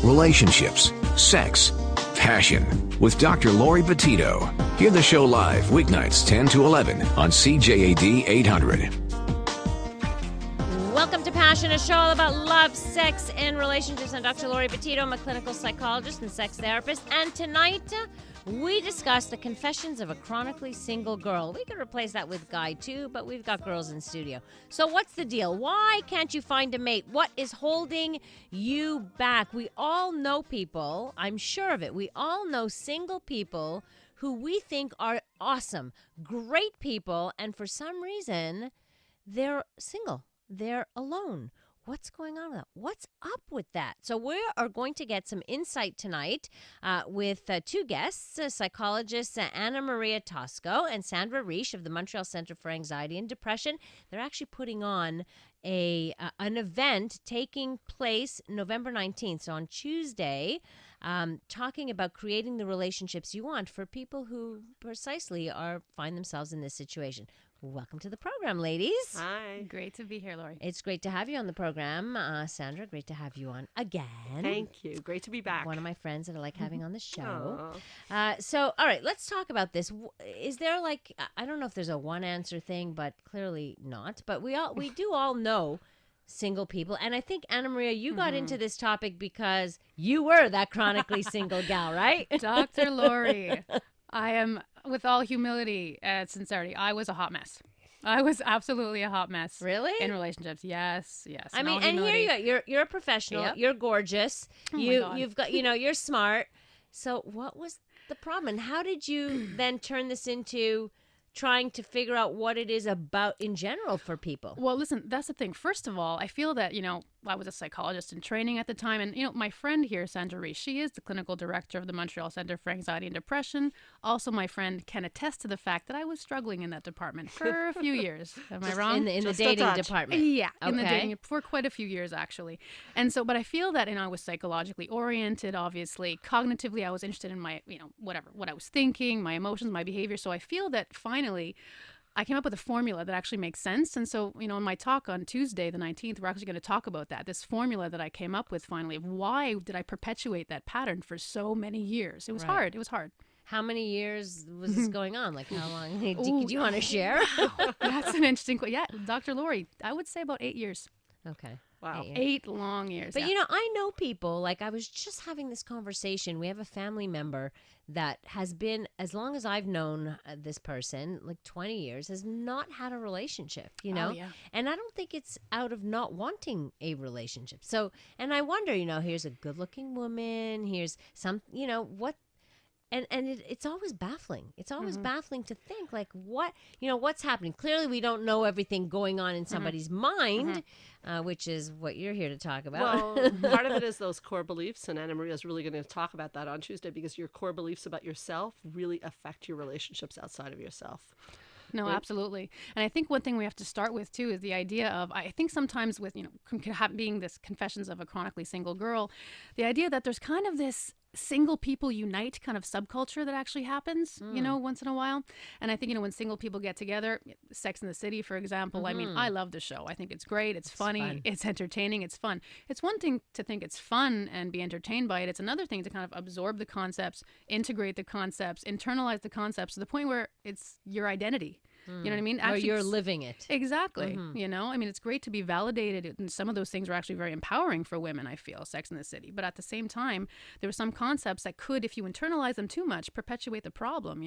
relationships, sex, passion with Dr. Laurie Betito. Hear the show live weeknights 10 to 11 on CJAD 800. Welcome to Passion, a show all about love, sex, and relationships. I'm Dr. Laurie Betito. I'm a clinical psychologist and sex therapist. And tonight, we discuss the confessions of a chronically single girl. We could replace that with guy, too, but we've got girls in studio. So what's the deal? Why can't you find a mate? What is holding you back? We all know people, I'm sure of it, we all know single people who we think are awesome, great people, and for some reason, they're single. They're alone. What's going on with that? What's up with that? So we are going to get some insight tonight with two guests, psychologists Anna Maria Tosco and Sandra Reich of the Montreal Centre for Anxiety and Depression. They're actually putting on an event taking place November 19th, so on Tuesday, talking about creating the relationships you want for people who precisely find themselves in this situation. Welcome to the program, ladies. Hi. Great to be here, Laurie. It's great to have you on the program. Sandra, great to have you on again. Thank you. Great to be back. One of my friends that I like having on the show. So, all right, let's talk about this. Is there I don't know if there's a one answer thing, but clearly not. But we do all know single people. And I think, Anna Maria, you got into this topic because you were that chronically single gal, right? Dr. Laurie, I am, with all humility and sincerity, I was a hot mess. I was absolutely a hot mess. Really? In relationships. Yes. I mean, and here you go. You're a professional. Yep. You're gorgeous. Oh You've got, you're smart. So what was the problem? And how did you then turn this into trying to figure out what it is about in general for people? Well, listen, that's the thing. First of all, I feel that, I was a psychologist in training at the time. And, my friend here, Sandra Reich, she is the clinical director of the Montreal Centre for Anxiety and Depression. Also, my friend can attest to the fact that I was struggling in that department for a few years. Am I wrong? In the dating department? Yeah, okay. In the dating for quite a few years, actually. And so, but I feel that, I was psychologically oriented, obviously. Cognitively, I was interested in my, what I was thinking, my emotions, my behavior. So I feel that finally, I came up with a formula that actually makes sense. And so, in my talk on Tuesday, the 19th, we're actually going to talk about that. This formula that I came up with finally of why did I perpetuate that pattern for so many years? It was hard. It was hard. How many years was this going on? How long? Do you want to share? That's an interesting question. Yeah, Dr. Laurie, I would say about 8 years. Okay. Wow. 8 long years. But, I know people, I was just having this conversation. We have a family member that has been, as long as I've known this person, 20 years, has not had a relationship, Oh, yeah. And I don't think it's out of not wanting a relationship. So, and I wonder, here's a good looking woman, here's some, what. And it's always baffling. It's always baffling to think, what's happening. Clearly, we don't know everything going on in somebody's mind, which is what you're here to talk about. Well, part of it is those core beliefs, and Anna Maria is really going to talk about that on Tuesday because your core beliefs about yourself really affect your relationships outside of yourself. No, absolutely. And I think one thing we have to start with, too, is the idea of, I think sometimes with, being this confessions of a chronically single girl, the idea that there's kind of this single people unite kind of subculture that actually happens, once in a while. And I think, when single people get together, Sex and the City, for example, I mean, I love the show. I think it's great. It's funny. Fun. It's entertaining. It's fun. It's one thing to think it's fun and be entertained by it. It's another thing to kind of absorb the concepts, integrate the concepts, internalize the concepts to the point where it's your identity. You know what I mean? Or you're living it. Exactly. I mean, it's great to be validated. And some of those things are actually very empowering for women, I feel, Sex and the City. But at the same time, there are some concepts that could, if you internalize them too much, perpetuate the problem.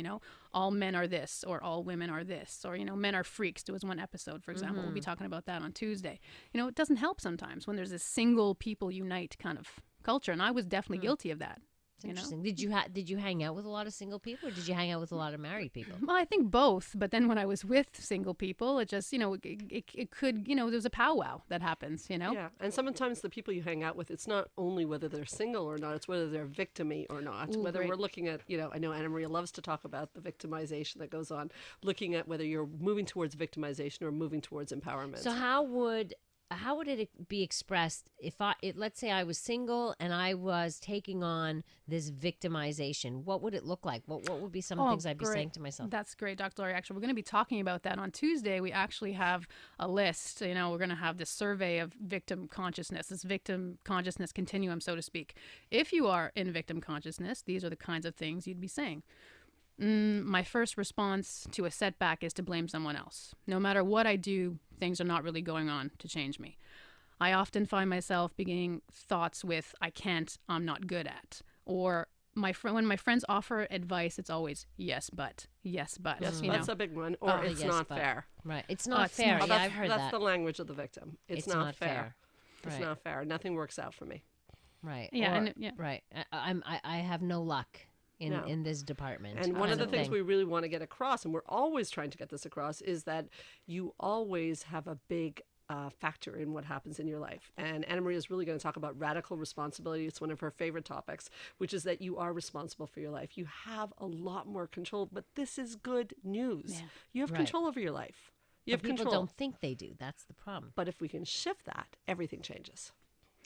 All men are this, or all women are this, or, men are freaks. There was one episode, for example. We'll be talking about that on Tuesday. It doesn't help sometimes when there's this single people unite kind of culture. And I was definitely guilty of that. Interesting. Did you hang out with a lot of single people, or did you hang out with a lot of married people? Well, I think both. But then when I was with single people, it just, it could, there's a powwow that happens, Yeah. And sometimes the people you hang out with, it's not only whether they're single or not, it's whether they're victim-y or not. Ooh, whether great. We're looking at, I know Anna Maria loves to talk about the victimization that goes on, looking at whether you're moving towards victimization or moving towards empowerment. So how would how would it be expressed if let's say I was single and I was taking on this victimization? What would it look like? What would be some things I'd be saying to myself? That's great, Dr. Laurie. Actually, we're going to be talking about that on Tuesday. We actually have a list. We're going to have this survey of victim consciousness, this victim consciousness continuum, so to speak. If you are in victim consciousness, these are the kinds of things you'd be saying. My first response to a setback is to blame someone else. No matter what I do, things are not really going on to change me. I often find myself beginning thoughts with, I can't, I'm not good at. Or when my friends offer advice, it's always, yes, but. Yes, that's a big one. Or it's not fair. Right. It's not fair. Not, yeah, I've heard that. That's the language of the victim. It's not fair. It's right. not fair. Nothing works out for me. Right. Yeah. Right. I have no luck. In this department. And one of the things we really want to get across, and we're always trying to get this across, is that you always have a big factor in what happens in your life. And Anna Maria is really going to talk about radical responsibility. It's one of her favorite topics, which is that you are responsible for your life. You have a lot more control, but this is good news. Yeah. You have control over your life. People don't think they do. That's the problem. But if we can shift that, everything changes.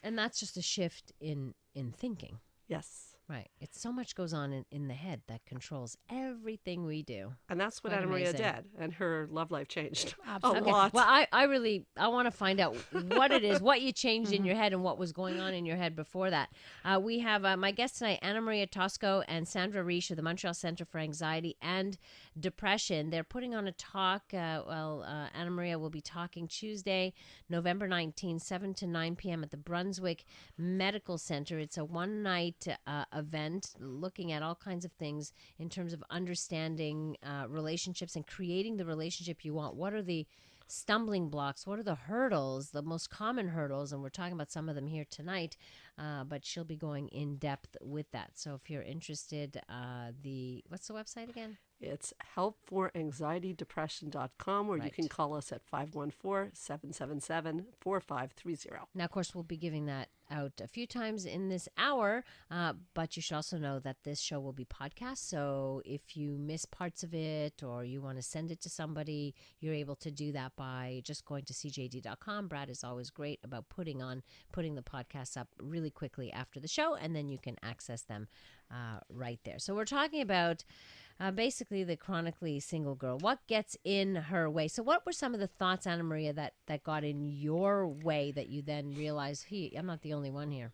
And that's just a shift in thinking. Yes. Right. It's so much goes on in the head that controls everything we do. And that's what Anna Maria did. And her love life changed a lot. Well, I want to find out what it is, what you changed in your head and what was going on in your head before that. We have my guests tonight, Anna Maria Tosco and Sandra Reich of the Montreal Center for Anxiety and Depression. They're putting on a talk. Anna Maria will be talking Tuesday, November 19, 7 to 9 p.m. at the Brunswick Medical Center. It's a one-night event looking at all kinds of things in terms of understanding relationships and creating the relationship you want. What are the stumbling blocks? What are the hurdles, the most common hurdles? And we're talking about some of them here tonight, but she'll be going in depth with that. So if you're interested, what's the website again? It's helpforanxietydepression.com, or you can call us at 514-777-4530. Now, of course, we'll be giving that out a few times in this hour, but you should also know that this show will be podcast. So if you miss parts of it or you want to send it to somebody, you're able to do that by just going to cjd.com. Brad is always great about putting the podcasts up really quickly after the show, and then you can access them right there. So we're talking about basically the chronically single girl. What gets in her way? So what were some of the thoughts, Anna Maria, that got in your way that you then realized, I'm not the only one here?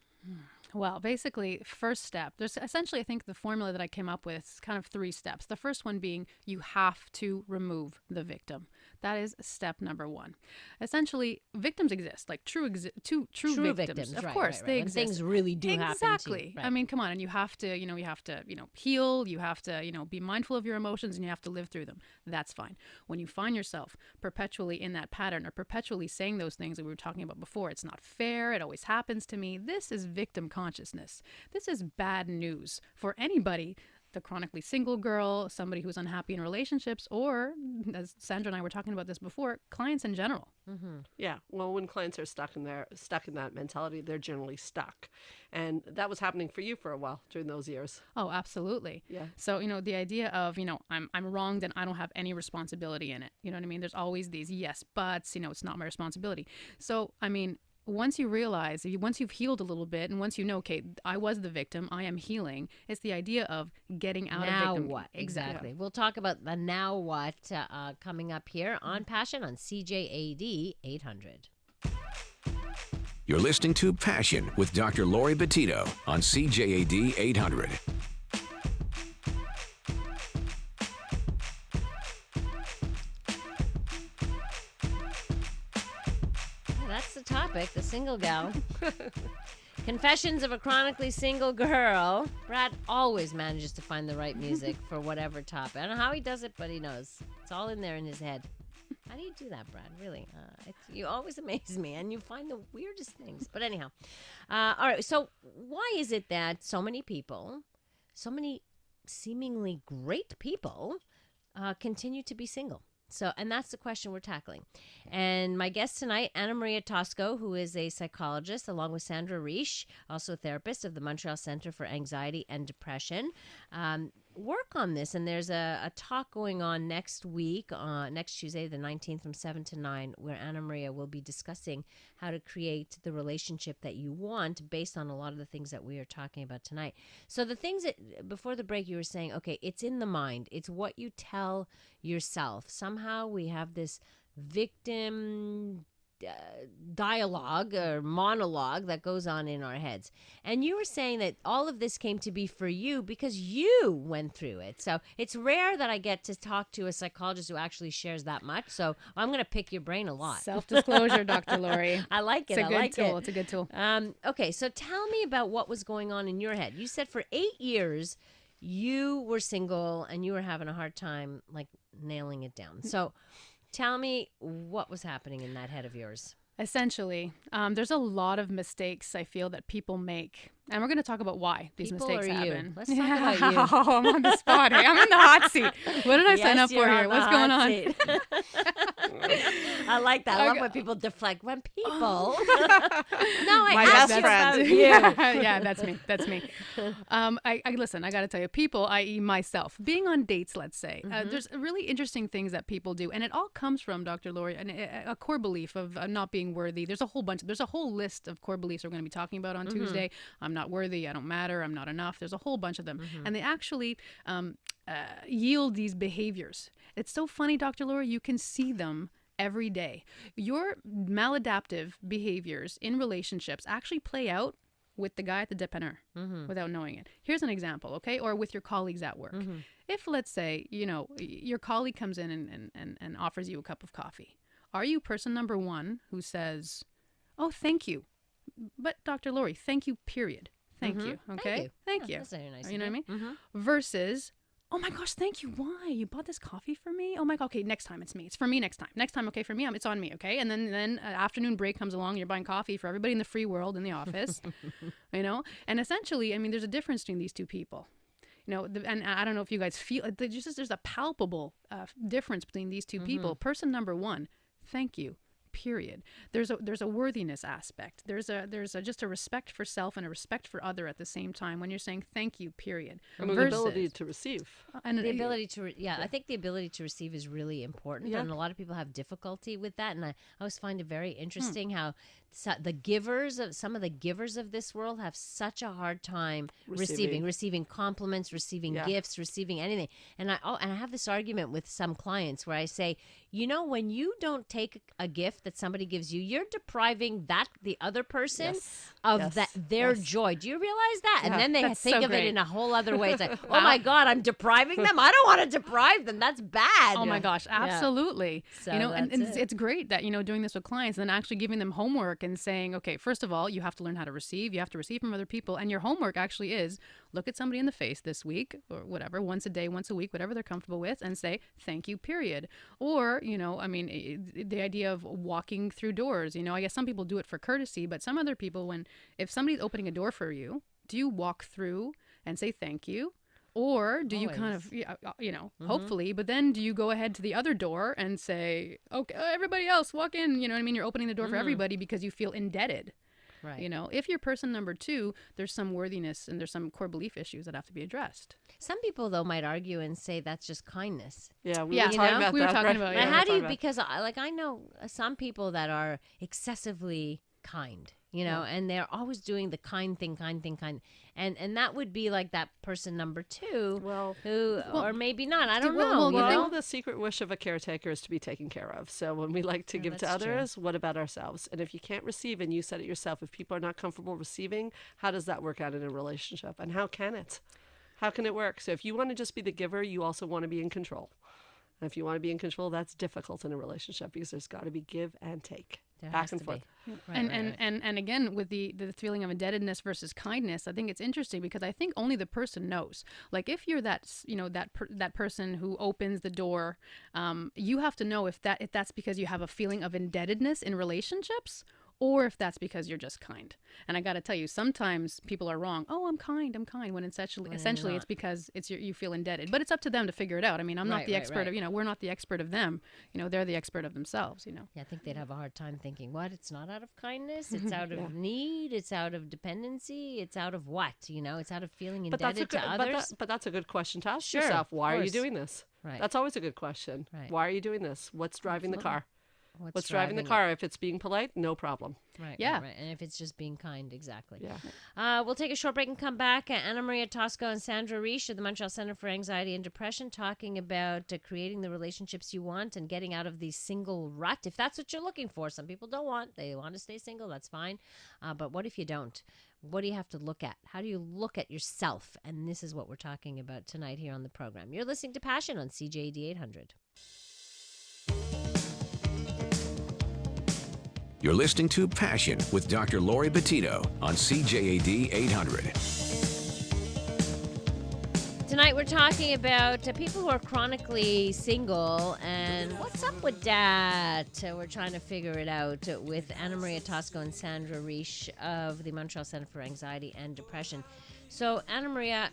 Well, basically, first step, there's essentially, I think the formula that I came up with is kind of 3 steps. The first one being you have to remove the victim. That is step number 1. Essentially, victims exist, like true victims. Of course, they exist. When things really do happen to you. Exactly. I mean, come on, and you have to heal, you have to, be mindful of your emotions, and you have to live through them. That's fine. When you find yourself perpetually in that pattern or perpetually saying those things that we were talking about before, it's not fair, it always happens to me, this is victim consciousness. This is bad news for anybody, the chronically single girl, somebody who's unhappy in relationships, or, as Sandra and I were talking about this before, clients in general. Mm-hmm. Yeah. Well, when clients are stuck in that mentality, they're generally stuck. And that was happening for you for a while during those years. Oh, absolutely. Yeah. So, the idea of, I'm wronged and I don't have any responsibility in it. You know what I mean? There's always these yes, buts, it's not my responsibility. So, once you realize, once you've healed a little bit, and once you know, okay, I was the victim, I am healing, it's the idea of getting out of victim. Now what? Exactly. Yeah. We'll talk about the now what coming up here on Passion on CJAD 800. You're listening to Passion with Dr. Laurie Betito on CJAD 800. That's the topic, the single gal. Confessions of a Chronically Single Girl. Brad always manages to find the right music for whatever topic. I don't know how he does it, but he knows. It's all in there in his head. How do you do that, Brad? Really? You always amaze me, and you find the weirdest things. But anyhow. All right, so why is it that so many people, so many seemingly great people, continue to be single? And that's the question we're tackling. And my guest tonight, Anna Maria Tosco, who is a psychologist, along with Sandra Reich, also a therapist of the Montreal Center for Anxiety and Depression. work on this, and there's a talk going on next week, next Tuesday, the 19th, from 7 to 9, where Anna Maria will be discussing how to create the relationship that you want based on a lot of the things that we are talking about tonight. So the things that, before the break, you were saying, okay, it's in the mind. It's what you tell yourself. Somehow we have this victim dialogue or monologue that goes on in our heads. And you were saying that all of this came to be for you because you went through it. So it's rare that I get to talk to a psychologist who actually shares that much. So I'm going to pick your brain a lot. Self-disclosure, Dr. Laurie. I like it. It's a good tool. It. It's a good tool. Okay, so tell me about what was going on in your head. You said for 8 years you were single and you were having a hard time like nailing it down. So tell me what was happening in that head of yours. Essentially, there's a lot of mistakes I feel that people make. And we're going to talk about why these People mistakes or you? happen. Let's talk about you. Oh, I'm on the spot. Hey, I'm in the hot seat. What did I sign up for you're here? on What's the going hot on? seat. I like that. I love Okay. when people deflect. When people. No, I My asked best you friend. about you. Yeah, that's me. That's me. I listen. I got to tell you, people, i.e., myself, being on dates. Let's say there's really interesting things that people do, and it all comes from Dr. Laurie, a core belief of not being worthy. There's a whole list of core beliefs we're going to be talking about on Tuesday. I'm not worthy. I don't matter. I'm not enough. There's a whole bunch of them, and they actually yield these behaviors. It's so funny, Dr. Laurie. You can see them every day. Your maladaptive behaviors in relationships actually play out with the guy at the dépanneur without knowing it. Here's an example, okay? Or with your colleagues at work. If, let's say, your colleague comes in and offers you a cup of coffee, are you person number one who says, oh, thank you, but Dr. Laurie, thank you, period. Thank you, okay? Thank you. That's very nice. You know what I mean? Versus, oh my gosh, thank you. Why? You bought this coffee for me? Oh my God. Okay, next time it's me. It's for me next time. Next time, okay, for me, it's on me, okay? And then afternoon break comes along. You're buying coffee for everybody in the free world in the office, And essentially, I mean, there's a difference between these two people. And I don't know if you guys feel there's a palpable difference between these two people. Person number one, thank you. Period. There's a worthiness aspect. There's just a respect for self and a respect for other at the same time when you're saying thank you. Period. And the ability to receive. And the ability to, I think the ability to receive is really important, and a lot of people have difficulty with that. And I always find it very interesting how some of the givers of this world have such a hard time receiving compliments, receiving gifts, receiving anything. And I have this argument with some clients where I say, when you don't take a gift that somebody gives you, you're depriving the other person of their joy. Do you realize that? And then they think of it in a whole other way. It's like, oh my God, I'm depriving them. I don't want to deprive them. That's bad. Oh my gosh, absolutely. So and it's great that doing this with clients and then actually giving them homework and saying, okay, first of all, you have to learn how to receive. You have to receive from other people, and your homework actually is look at somebody in the face this week or whatever, once a day, once a week, whatever they're comfortable with, and say thank you. Period. Or the idea of walking through doors. I guess some people do it for courtesy, but some other people, if somebody's opening a door for you, do you walk through and say thank you? Or do you kind of, hopefully, but then do you go ahead to the other door and say, okay, everybody else walk in, you know what I mean? You're opening the door for everybody because you feel indebted. Right. If you're person number two, there's some worthiness and there's some core belief issues that have to be addressed. Some people, though, might argue and say that's just kindness. Yeah, we were talking about that. How do you, because I know some people that are excessively kind, and they're always doing the kind thing. And that would be like that person number two, or maybe not. I don't know. Well, the secret wish of a caretaker is to be taken care of. So when we like to give to others, what about ourselves? And if you can't receive, and you said it yourself, if people are not comfortable receiving, how does that work out in a relationship? And how can it? How can it work? So if you want to just be the giver, you also want to be in control. And if you want to be in control, that's difficult in a relationship because there's got to be give and take. Back and forth. And again, with the feeling of indebtedness versus kindness, I think it's interesting because I think only the person knows. Like if you're that person who opens the door, you have to know if that's because you have a feeling of indebtedness in relationships, or if that's because you're just kind. And I got to tell you, sometimes people are wrong. Oh, I'm kind, when essentially it's because you feel indebted. But it's up to them to figure it out. I mean, I'm not the expert of, we're not the expert of them. They're the expert of themselves, Yeah, I think they'd have a hard time thinking, what? It's not out of kindness. It's out of need. It's out of dependency. It's out of what? It's out of feeling indebted to others. But that's a good question to ask yourself. Why are you doing this? Right. That's always a good question. Right. Why are you doing this? What's driving the car? What's driving the it? car? If it's being polite, no problem. Right. Yeah. Right. And if it's just being kind, exactly. Yeah. We'll take a short break and come back. Anna Maria Tosco and Sandra Reich of the Montreal Center for Anxiety and Depression talking about creating the relationships you want and getting out of the single rut. If that's what you're looking for, some people don't want. They want to stay single. That's fine. But what if you don't? What do you have to look at? How do you look at yourself? And this is what we're talking about tonight here on the program. You're listening to Passion on CJAD 800. You're listening to Passion with Dr. Laurie Betito on CJAD 800. Tonight we're talking about people who are chronically single and what's up with that. We're trying to figure it out with Anna Maria Tosco and Sandra Reich of the Montreal Center for Anxiety and Depression. So Anna Maria,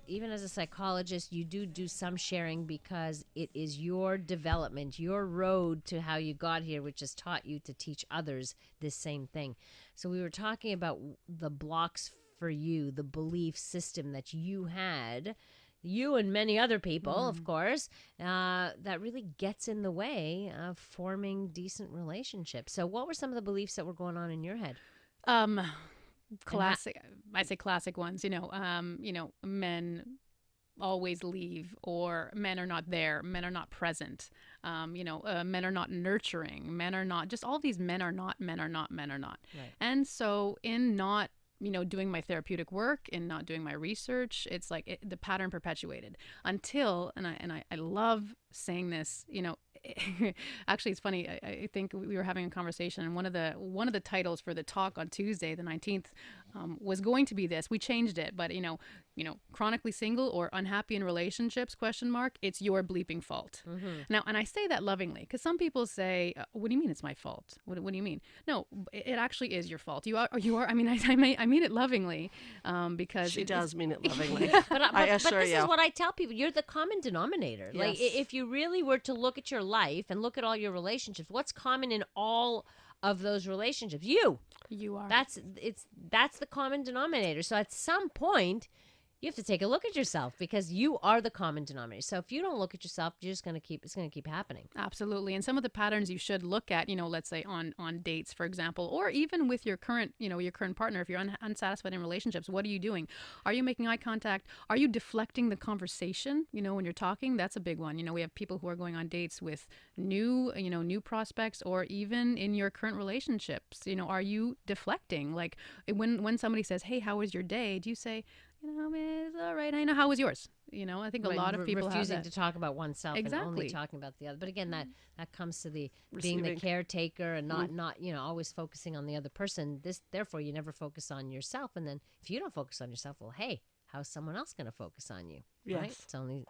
even as a psychologist, you do some sharing because it is your development, your road to how you got here, which has taught you to teach others this same thing. So we were talking about the blocks for you, the belief system that you had, you and many other people, of course, that really gets in the way of forming decent relationships. So what were some of the beliefs that were going on in your head? Classic. I say classic ones. Men always leave, or men are not there. Men are not present. Men are not nurturing. Men are not. Just all these men are not. Men are not. Men are not. Right. And so, in not doing my therapeutic work and not doing my research, it's like the pattern perpetuated until, and I love saying this, actually it's funny. I think we were having a conversation, and one of the titles for the talk on Tuesday, the 19th, was going to be this. We changed it, but chronically single or unhappy in relationships, ? It's your bleeping fault. Mm-hmm. Now, and I say that lovingly, because some people say, what do you mean it's my fault? What do you mean? No, it actually is your fault. You are, I mean, I mean it lovingly, because she does mean it lovingly. But this is what I tell people. You're the common denominator. Yes. Like, if you really were to look at your life and look at all your relationships, what's common in all of those relationships? You are. That's the common denominator. So at some point, you have to take a look at yourself, because you are the common denominator. So if you don't look at yourself, it's going to keep happening. Absolutely. And some of the patterns you should look at, let's say on dates, for example, or even with your current partner, if you're unsatisfied in relationships, what are you doing? Are you making eye contact? Are you deflecting the conversation, when you're talking? That's a big one. We have people who are going on dates with new prospects, or even in your current relationships. Are you deflecting? Like when somebody says, "Hey, how was your day?" Do you say, it's all right. I know. How was yours? I think a lot of people refusing to talk about oneself and only Exactly. talking about the other. But again, that comes to the being the caretaker and not always focusing on the other person. Therefore, you never focus on yourself. And then if you don't focus on yourself, well, hey, how's someone else going to focus on you? Yes. Right?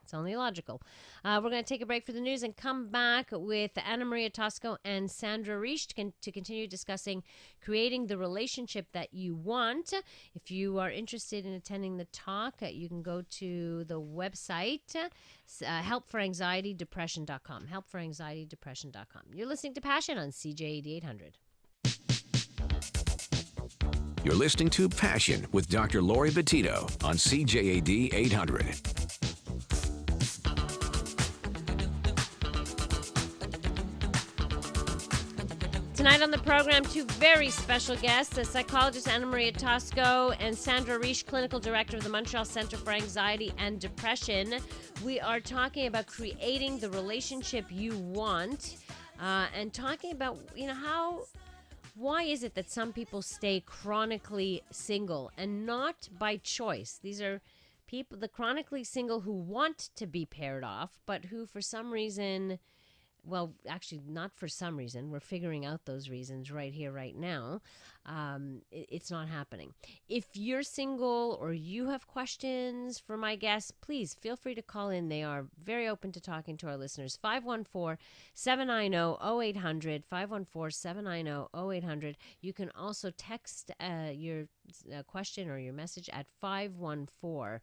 It's only logical. We're going to take a break for the news and come back with Anna Maria Tosco and Sandra Reich to continue discussing creating the relationship that you want. If you are interested in attending the talk, you can go to the website, helpforanxietydepression.com, helpforanxietydepression.com. You're listening to Passion on CJAD 800. You're listening to Passion with Dr. Laurie Betito on CJAD 800. Tonight on the program, two very special guests, the psychologist Anna Maria Tosco and Sandra Reich, clinical director of the Montreal Center for Anxiety and Depression. We are talking about creating the relationship you want, and talking about, why is it that some people stay chronically single and not by choice? These are people, the chronically single who want to be paired off, but who for some reason well, actually, not for some reason. We're figuring out those reasons right here, right now. It's not happening. If you're single or you have questions for my guests, please feel free to call in. They are very open to talking to our listeners. 514-790-0800, 514-790-0800. You can also text your question or your message at 514-800.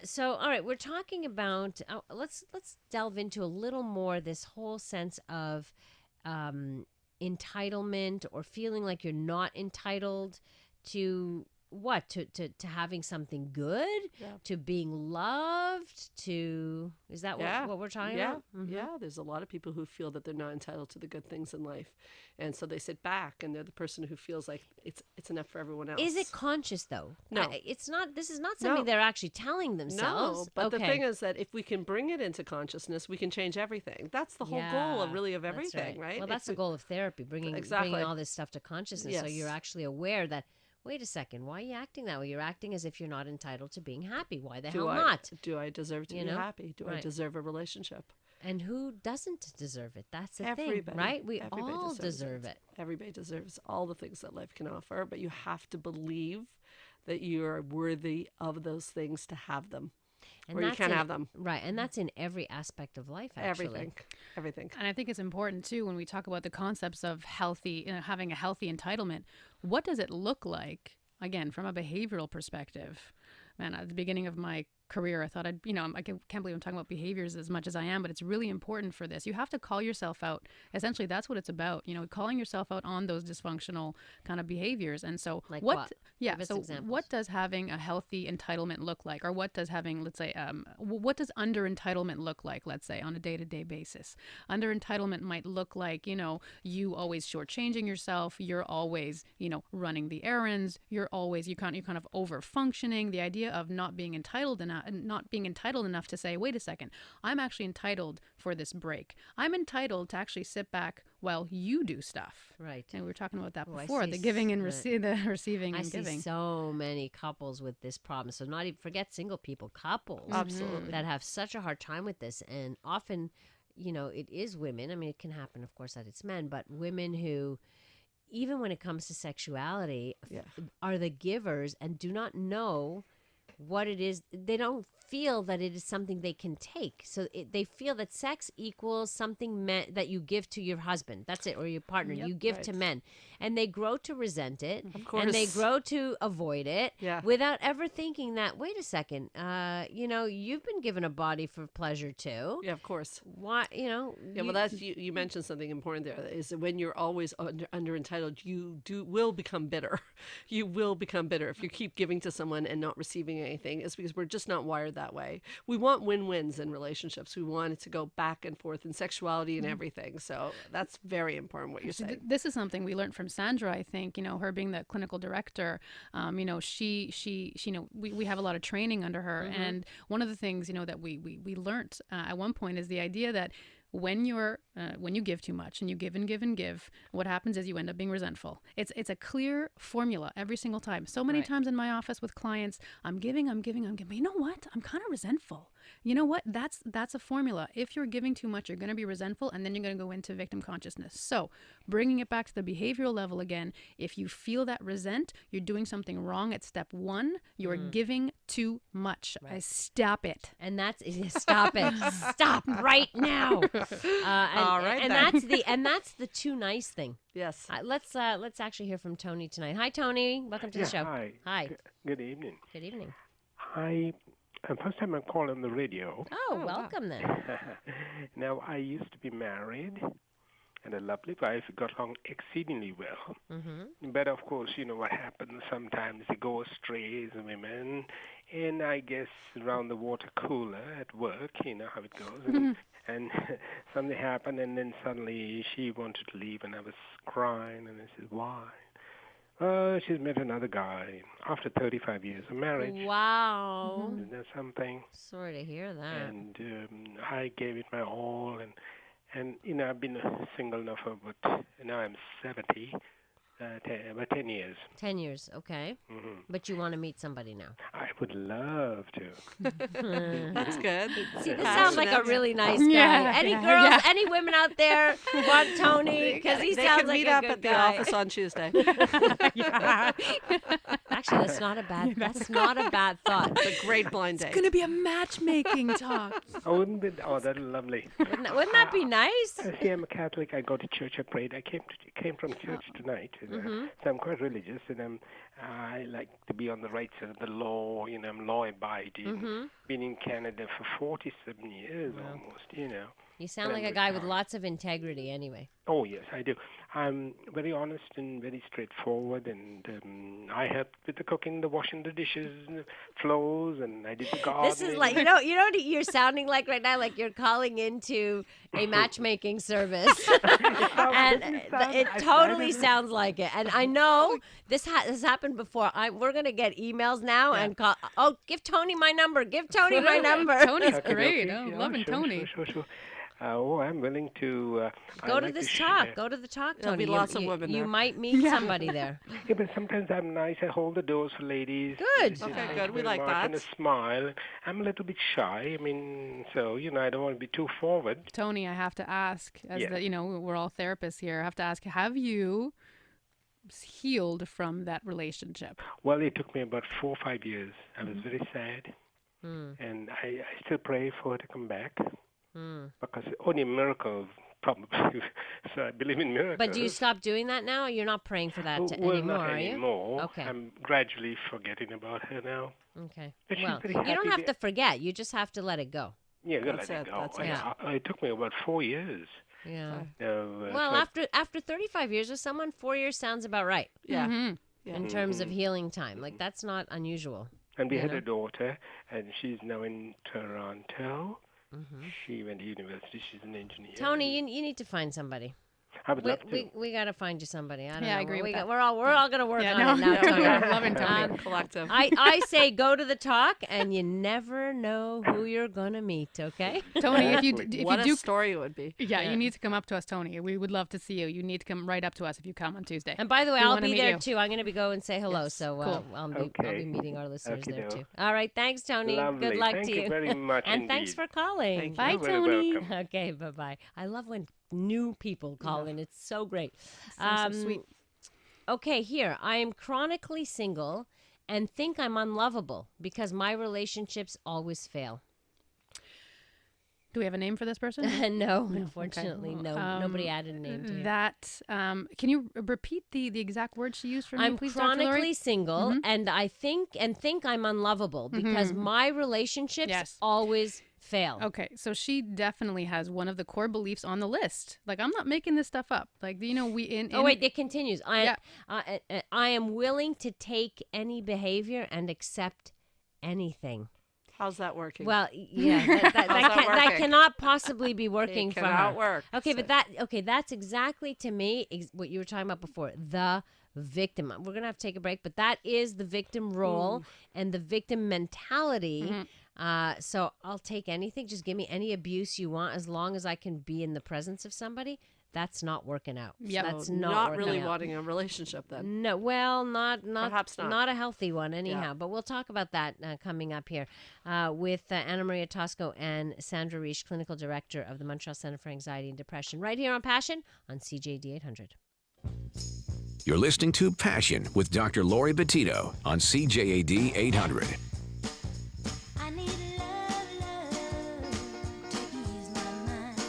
So, all right, we're talking about, let's delve into a little more this whole sense of entitlement or feeling like you're not entitled to what? To having something good? Yeah. To being loved? Is that what we're talking about? Mm-hmm. Yeah, there's a lot of people who feel that they're not entitled to the good things in life. And so they sit back and they're the person who feels like it's enough for everyone else. Is it conscious though? No. It's not. This is not something they're actually telling themselves. No, but the thing is that if we can bring it into consciousness, we can change everything. That's the whole goal of everything, right? Well, that's the goal of therapy, bringing all this stuff to consciousness, so you're actually aware that, wait a second, why are you acting that way? You're acting as if you're not entitled to being happy. Why the hell not? Do I deserve to be happy? Do I deserve a relationship? And who doesn't deserve it? That's the Everybody, thing, right? Everybody all deserve it. Everybody deserves all the things that life can offer, but you have to believe that you are worthy of those things to have them. Or you can't have them. Right, and that's in every aspect of life, actually. Everything. And I think it's important, too, when we talk about the concepts of healthy, having a healthy entitlement, what does it look like, again, from a behavioral perspective? Man, at the beginning of my career, I thought I can't believe I'm talking about behaviors as much as I am, but it's really important for this. You have to call yourself out. Essentially, that's what it's about, calling yourself out on those dysfunctional kind of behaviors. And so like what? Yeah. So what does having a healthy entitlement look like? Or what does having, let's say, what does under entitlement look like, let's say, on a day-to-day basis? Under entitlement might look like, you always shortchanging yourself. You're always, running the errands. You're kind of over functioning. The idea of not being entitled enough to say, wait a second, I'm actually entitled for this break. I'm entitled to actually sit back while you do stuff. Right. And we were talking about that before, the giving and the receiving and giving. I see so many couples with this problem. So not even forget single people, couples. Absolutely. That have such a hard time with this. And often, it is women. I mean, it can happen, of course, that it's men, but women who, even when it comes to sexuality, are the givers and do not know what it is. They don't feel that it is something they can take. So they feel that sex equals something that you give to your husband. That's it, or your partner. You give to men. And they grow to resent it. Of course. And they grow to avoid it without ever thinking that, wait a second, you've been given a body for pleasure too. Yeah, of course. Why, well, that's you mentioned something important there, is that when you're always under entitled, you will become bitter. You will become bitter if you keep giving to someone and not receiving anything. It's because we're just not wired that way. We want win-wins in relationships. We want it to go back and forth in sexuality and everything. So that's very important what you're saying. This is something we learned from Sandra, I think, her being the clinical director. We have a lot of training under her. Mm-hmm. And one of the things, that we learned at one point is the idea that when you give too much and you give and give and give, what happens is you end up being resentful. It's a clear formula every single time. So many times in my office with clients, I'm giving. But you know what? I'm kind of resentful. You know what? That's a formula. If you're giving too much, you're going to be resentful, and then you're going to go into victim consciousness. So bringing it back to the behavioral level again, if you feel that resent, you're doing something wrong at step one. You're giving too much. Right. Stop it. And that's stop it. Stop right now. All right, and that's the too nice thing. Yes. Let's actually hear from Tony tonight. Hi, Tony. Welcome to the show. Hi. Hi. Good evening. Good evening. First time I'm calling on the radio. Oh, welcome then. Now, I used to be married and a lovely wife. We got along exceedingly well. Mm-hmm. But, of course, you know what happens. Sometimes they go astray as women. And I guess around the water cooler at work, you know how it goes. And something happened, and then suddenly she wanted to leave, and I was crying. And I said, why? She's met another guy after 35 years of marriage. Wow. Isn't that something? Sorry to hear that. And I gave it my all. And I've been single now for now I'm 70. About 10 years. 10 years, okay. But you want to meet somebody now. I would love to. That's good. See, this sounds like a Passionate. really nice guy. Yeah, Any yeah, girls, yeah. any women out there want Tony? Because he They sounds can like meet a up good at the guy. office on Tuesday. Actually, that's not a bad. That's not a bad thought. It's a great blind date. It's gonna be a matchmaking talk. Oh, wouldn't it? Oh, that's lovely. Wouldn't that be nice? See, I'm a Catholic. I go to church. I prayed. I came from church tonight. So I'm quite religious, and I like to be on the right side of the law. I'm law abiding. Been in Canada for 47 years almost. You sound like a guy with lots of integrity, anyway. Oh, yes, I do. I'm very honest and very straightforward, and I helped with the cooking, the washing the dishes, and the floors, and I did the gardening. This is like, you know what you're sounding like right now? Like you're calling into a matchmaking service. And it totally sounds like it. And I know this has happened before. We're going to get emails now and call, give Tony my number. Give Tony my number. Tony's Okay, great. okay. Oh, loving Tony. Sure. I'm willing to. Go to this talk. Go to the talk, Tony. There'll be lots of women You there. might meet somebody there. Yeah, but sometimes I'm nice. I hold the doors for ladies. Good. Okay, Thank good. you We very like much, that. And a smile. I'm a little bit shy. So I don't want to be too forward. Tony, I have to ask, as Yes. we're all therapists here. I have to ask, have you healed from that relationship? Well, it took me about 4 or 5 years. I was very sad, and I still pray for her to come back because only a miracle, probably. So I believe in miracles. But do you stop doing that now? You're not praying for that Well, anymore, not are you? anymore. Okay. I'm gradually forgetting about her now. Okay. But she's Well, very you don't happy have to forget. You just have to let it go. Yeah, gotta That's let it, it go. that's it. Yeah. It took me about 4 years. Yeah. Well, Well, after 35 years with someone, 4 years sounds about right Yeah. in terms of healing time. Like, that's not unusual. and we you had know? a daughter, and she's now in Toronto. She went to university. She's an engineer. Tony, you need to find somebody. I would love to. We got to find you somebody. I don't know. Yeah, I agree with that. We're all going to work on no, it now, Tony. I'm loving Tony. Collective. I say go to the talk, and you never know who you're going to meet, okay? Tony, if What you a do, story it would be. you need to come up to us, Tony. We would love to see you. You need to come right up to us if you come on Tuesday. And by the way, We I'll wanna be meet there you. too. I'm going to go and say hello. Yes. So Cool. I'll Okay. be meeting our listeners there Okey-doke. too. All right. Thanks, Tony. Lovely. Good luck Thank to you very much And thanks indeed. for calling. Thank you. Bye, You're very Tony. welcome. Okay. Bye-bye. I love when new people call in. It's so great. So sweet. Okay, here. I am chronically single and think I'm unlovable because my relationships always fail. Do we have a name for this person? No, unfortunately, no. Nobody added a name to it. That can you repeat the exact word she used for me, I'm please, Dr. Laurie? chronically single, and I think I'm unlovable because my relationships Yes. always fail. Okay, so she definitely has one of the core beliefs on the list. Like, I'm not making this stuff up. Like, we in Oh wait, it continues. I am willing to take any behavior and accept anything. How's that working? Well, yeah, that working? cannot possibly be working It for cannot her. work. Okay, but that's exactly to me what you were talking about before. The victim. We're gonna have to take a break, but that is the victim role and the victim mentality. So I'll take anything. Just give me any abuse you want, as long as I can be in the presence of somebody. That's not working out. Yep. That's So not not working really out. wanting a relationship then. No, well, not Perhaps not. not a healthy one anyhow. Yeah. But we'll talk about that coming up here with Anna Maria Tosco and Sandra Reich, clinical director of the Montreal Center for Anxiety and Depression, right here on Passion on CJD 800. You're listening to Passion with Dr. Laurie Betito on CJAD 800. I need love to ease my mind.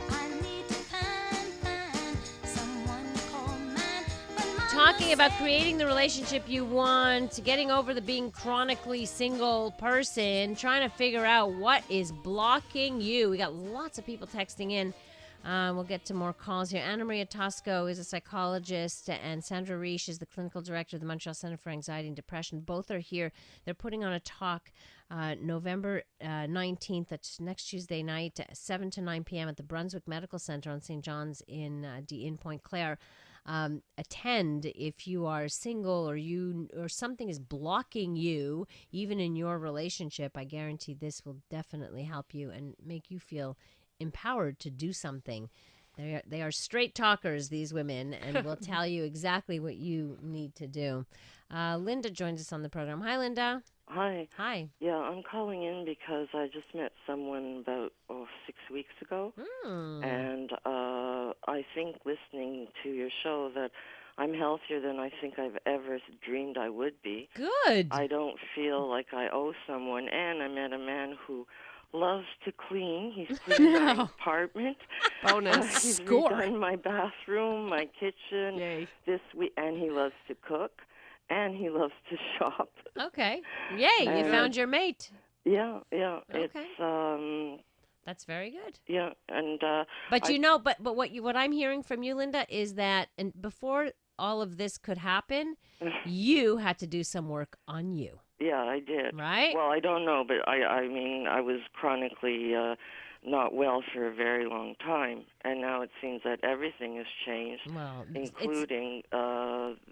I need to find someone to call mine. But my Talking about creating the relationship you want, getting over the being chronically single person, trying to figure out what is blocking you. We got lots of people texting in. We'll get to more calls here. Anna Maria Tosco is a psychologist, and Sandra Reich is the clinical director of the Montreal Center for Anxiety and Depression. Both are here. They're putting on a talk November 19th, that's next Tuesday night, 7 to 9 p.m. at the Brunswick Medical Center on St. John's in Pointe Claire. Attend if you are single or something is blocking you, even in your relationship. I guarantee this will definitely help you and make you feel empowered to do something They are straight talkers, these women, and will tell you exactly what you need to do. Linda joins us on the program. Hi, Linda. Hi. Hi. Yeah, I'm calling in because I just met someone about 6 weeks ago, and I think listening to your show that I'm healthier than I think I've ever dreamed I would be. Good. I don't feel like I owe someone, and I met a man who loves to clean. He's cleaned my apartment. Bonus. He's Score. redone my bathroom, my kitchen. Yay. This week, and he loves to cook, and he loves to shop. Okay. Yay, you found your mate. Yeah. Okay. It's That's very good. yeah, and But but what I'm hearing from you, Linda, is that and before all of this could happen, you had to do some work on you. yeah, I did. Right? Well, I don't know, but I mean, I was chronically not well for a very long time, and now it seems that everything has changed, Well, including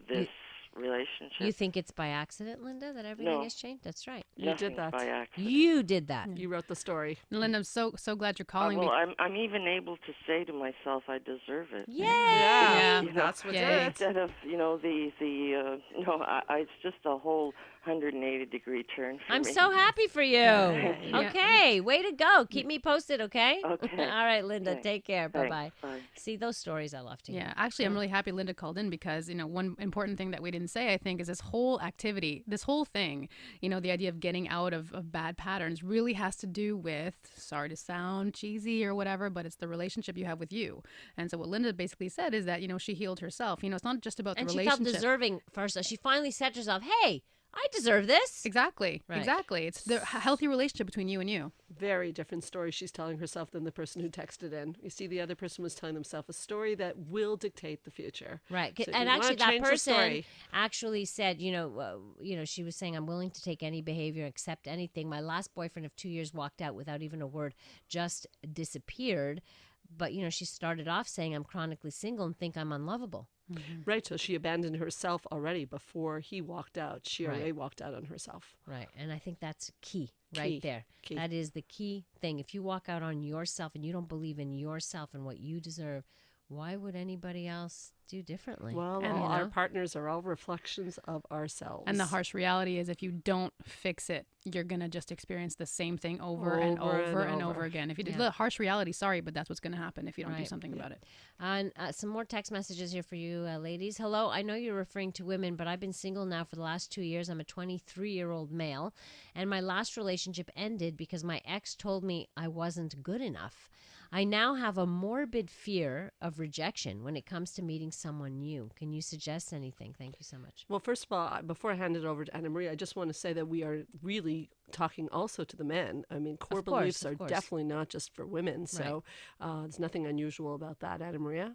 this relationship. you think it's by accident, Linda, that everything No. has changed? That's right. You Nothing did that. by accident. You did that. You wrote the story. Linda, I'm so glad you're calling well, me. I'm even able to say to myself, I deserve it. Yay! Yeah, You know, that's what's Yay. it. Instead of it's just a whole 180-degree turn for I'm me. so happy for you. Okay, way to go. Keep me posted, okay? Okay. All right, Linda, Okay. take care. Thanks. Bye-bye. Bye. See, those stories I love to hear. Yeah, actually, I'm really happy Linda called in because, one important thing that we didn't say, I think, is this whole activity, this whole thing, the idea of getting out of bad patterns really has to do with, sorry to sound cheesy or whatever, but it's the relationship you have with you. And so what Linda basically said is that, she healed herself. It's not just about the And she relationship. felt deserving first. She finally said to herself, hey, I deserve this. Exactly. Right. Exactly. It's the healthy relationship between you and you. Very different story she's telling herself than the person who texted in. You see, the other person was telling themselves a story that will dictate the future. Right. So And you wanna actually, that change the person story. actually said, she was saying, I'm willing to take any behavior, accept anything. My last boyfriend of 2 years walked out without even a word, just disappeared. But, she started off saying, I'm chronically single and think I'm unlovable. Right, so she abandoned herself already before he walked out. She Right. already walked out on herself. Right. And I think that's key right Key. there. Key. That is the key thing. If you walk out on yourself and you don't believe in yourself and what you deserve, why would anybody else do differently? Well, And, all you our know? partners are all reflections of ourselves. And the harsh reality is if you don't fix it, you're going to just experience the same thing over and over again. If you do the harsh reality, sorry, but that's what's going to happen if you don't do Right. something about it. And some more text messages here for you, ladies. Hello, I know you're referring to women, but I've been single now for the last 2 years. I'm a 23-year-old male, and my last relationship ended because my ex told me I wasn't good enough. I now have a morbid fear of rejection when it comes to meeting someone new. Can you suggest anything? Thank you so much. Well, first of all, before I hand it over to Anna Marie, I just want to say that we are really talking also to the men. I mean, core Of course, beliefs of are course. definitely not just for women. So there's nothing unusual about that, Anna Maria.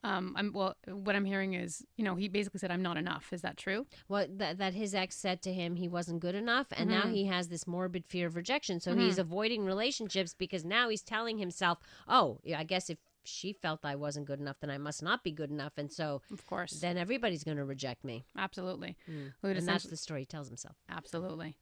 What I'm hearing is, he basically said, I'm not enough. Is that true? Well, that his ex said to him he wasn't good enough, and now he has this morbid fear of rejection. So he's avoiding relationships because now he's telling himself, oh, yeah, I guess if she felt I wasn't good enough, then I must not be good enough. And so Of course. then everybody's going to reject me. Absolutely. And that's the story he tells himself. Absolutely.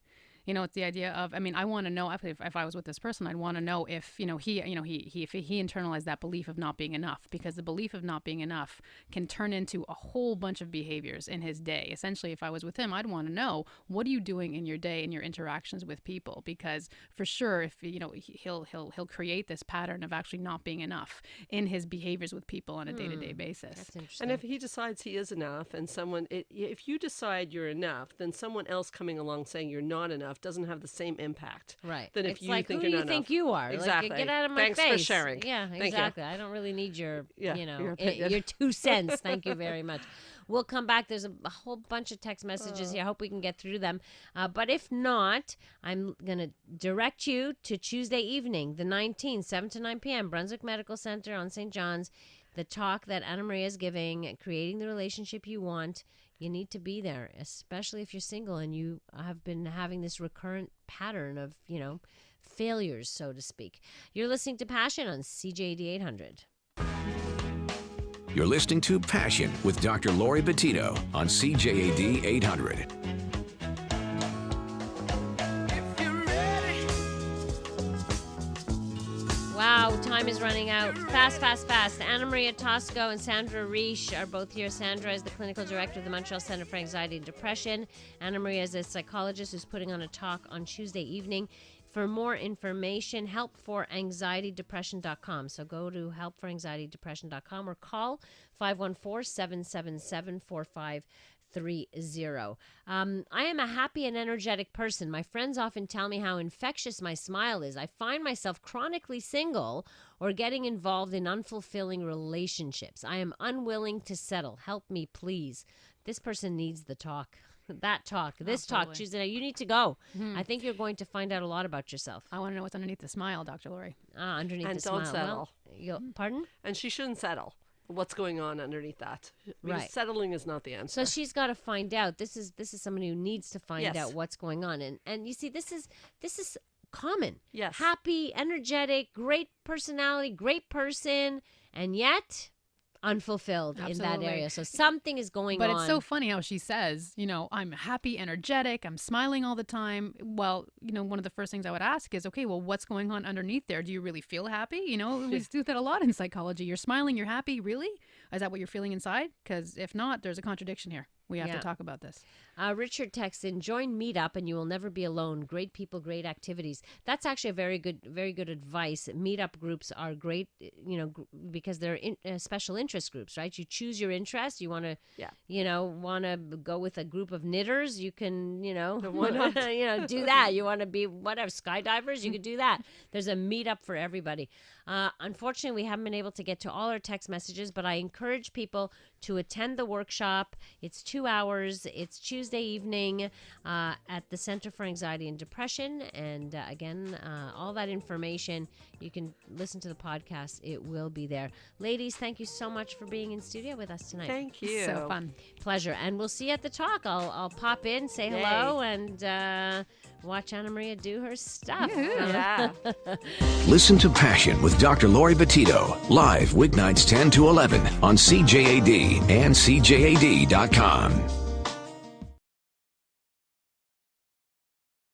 It's the idea of, I want to know if I was with this person, I'd want to know if, he internalized that belief of not being enough, because the belief of not being enough can turn into a whole bunch of behaviors in his day. Essentially, if I was with him, I'd want to know, what are you doing in your day and your interactions with people? Because for sure, if, he'll create this pattern of actually not being enough in his behaviors with people on a day-to-day basis. That's interesting. And if he decides he is enough, and if you decide you're enough, then someone else coming along saying you're not enough doesn't have the same impact. Right. Than It's if you like, think who do you're you not think enough. you are? Exactly. Like, get out of my Thanks face. for sharing. Yeah, Thank you. exactly. I don't really need your, Yeah, your opinion. your 2 cents. Thank you very much. We'll come back. There's a whole bunch of text messages here. I hope we can get through them. But if not, I'm going to direct you to Tuesday evening, the 19th, 7 to 9 p.m., Brunswick Medical Center on St. John's. The talk that Anna Maria is giving, creating the relationship you want. You need to be there, especially if you're single and you have been having this recurrent pattern of, failures, so to speak. You're listening to Passion on CJAD 800. You're listening to Passion with Dr. Laurie Betito on CJAD 800. Wow, time is running out. Fast, fast, fast. Anna Maria Tosco and Sandra Reich are both here. Sandra is the clinical director of the Montreal Center for Anxiety and Depression. Anna Maria is a psychologist who's putting on a talk on Tuesday evening. For more information, helpforanxietydepression.com. So go to helpforanxietydepression.com or call 514-777-4530. I am a happy and energetic person. My friends often tell me how infectious my smile is. I find myself chronically single or getting involved in unfulfilling relationships. I am unwilling to settle. Help me, please. This person needs the talk. That talk, this talk, Tuesday night. You need to go. I think you're going to find out a lot about yourself. I want to know what's underneath the smile, Dr. Laurie. Underneath And the smile. don't settle. Well, pardon? And she shouldn't settle. What's going on underneath that? Because Right. settling is not the answer. So she's got to find out. This is somebody who needs to find Yes. out what's going on. And you see, this is common. Yes. Happy, energetic, great personality, great person, and yet unfulfilled in that Absolutely. area. So something is going on. But it's so funny how she says, I'm happy, energetic, I'm smiling all the time. Well, one of the first things I would ask is, okay, well, what's going on underneath there? Do you really feel happy? We do that a lot in psychology. You're smiling, you're happy, really? Is that what you're feeling inside? Because if not, there's a contradiction here. We have to talk about this. Richard texts in, join Meetup and you will never be alone. Great people, great activities. That's actually a very good advice. Meetup groups are great, because they're special interest groups, right? You choose your interest. You want to, want to go with a group of knitters. You can, Why not? do that. You want to be whatever, skydivers. You could do that. There's a Meetup for everybody. Unfortunately, we haven't been able to get to all our text messages, but I encourage people to attend the workshop. It's 2 hours. It's Tuesday evening at the Center for Anxiety and Depression. And again, all that information, you can listen to the podcast. It will be there. Ladies, thank you so much for being in studio with us tonight. Thank you. So fun. Pleasure. And we'll see you at the talk. I'll pop in, say hello, and watch Anna Maria do her stuff. Yeah. Listen to Passion with Dr. Laurie Betito, live weeknights 10 to 11 on CJAD and CJAD.com.